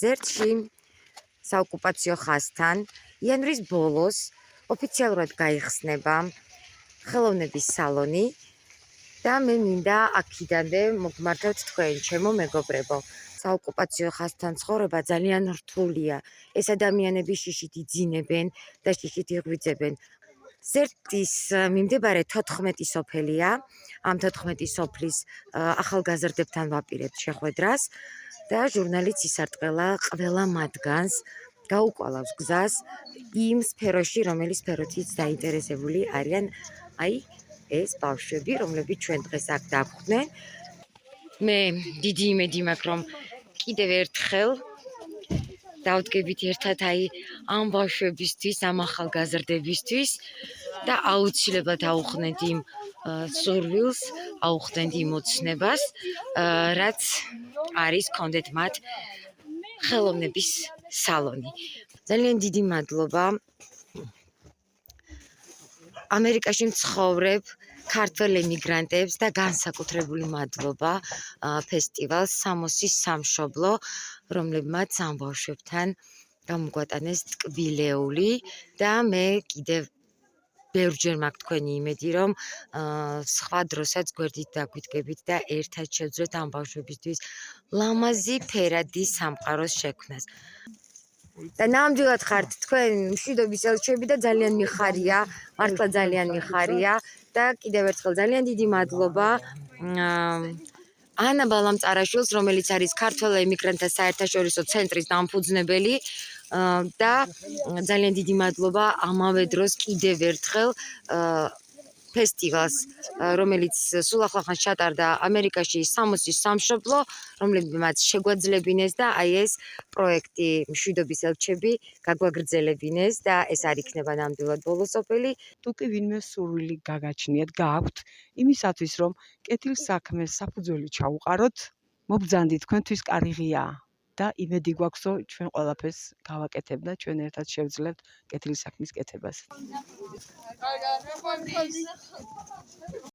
ზერთში საოკუპაციო ხაზთან იანვრის ბოლოს ოფიციალურად გაიხსნება ხელოვნების სალონი და მე მინდა აქიდანვე მოგმართოთ თქვენ, ჩემო მეგობრებო. საოკუპაციო ხაზთან ცხოვრება ძალიან რთულია. ეს ადამიანები შიშით იძინებენ და შიშით იღვიძებენ. ზერთის მიმდებარე 14 სოფელია. ამ 14 სოფლის ახალგაზრდებთან ვაპირებთ შეხვედრას და ჟურნალიც ისარტყელა ყველა მათგანს გაუკვალავს გზას იმ სფეროში, რომელიც სფეროთიც დაინტერესებული არიან, აი ეს ბავშვები, რომლებიც ჩვენ დღეს აქ დავხვდნენ. მე დიდი იმედი მაქვს, რომ კიდევ ერთხელ დავდგებით ერთად აი ამ ბავშვებისთვის, ამ ახალგაზრდებისთვის და აუცილებლად აუხდეთ იმ სურვილს, აუხდეთ იმ ოცნებას, რაც არის გქონდეთ მათ ხელოვნების სალონი. ძალიან დიდი მადლობა ამერიკაში მცხოვრებ ქართველ ემიგრანტებს და განსაკუთრებული მადლობა ფესტივალს სამოსის სამშობლო, რომლებმაც ამ ბავშვებთან გამოგვატანეს ტკბილეული და მე კიდევ ბევრჯერ მაქვს თქვენი იმედი, რომ სხვა დროსაც გვერდით დაგვიდგებით და ერთად შევძლებთ ამ ბავშვებისთვის ლამაზი ფერადი სამყაროს შექმნას. და ნამდვილად ხართ თქვენ მშვიდობის ელჩები და ძალიან მიხარია, მართლა ძალიან მიხარია და კიდევ ერთხელ ძალიან დიდი მადლობა ანა ბალამწარაშვილს, რომელიც არის ქართველ ემიგრანტთა საერთაშორისო ცენტრის დამფუძნებელი და ძალიან დიდი მადლობა ამავე დროს კიდევ ერთხელ ფესტივალს, რომელიც სულ ახლახანს ჩატარდა ამერიკაში სამოსის სამშობლო, რომლებმაც შეგვაძლებინეს და აი ეს პროექტი მშვიდობის ელჩები გაგვაგრძელებინეს და ეს არ იქნება ნამდვილად ბოლო სოფელი. თუ კი ვინმე სურვილი გაგაჩნიათ, გააქვთ იმისათვის, რომ კეთილ საქმეს საფუძველი ჩაუყაროთ, მობრძანდით, თქვენთვის კარი ღიაა და იმედი გვაქვს, რომ ჩვენ ყველაფერს გავაკეთებთ და ჩვენ ერთად შევძლებთ კეთილი საქმის კეთებას.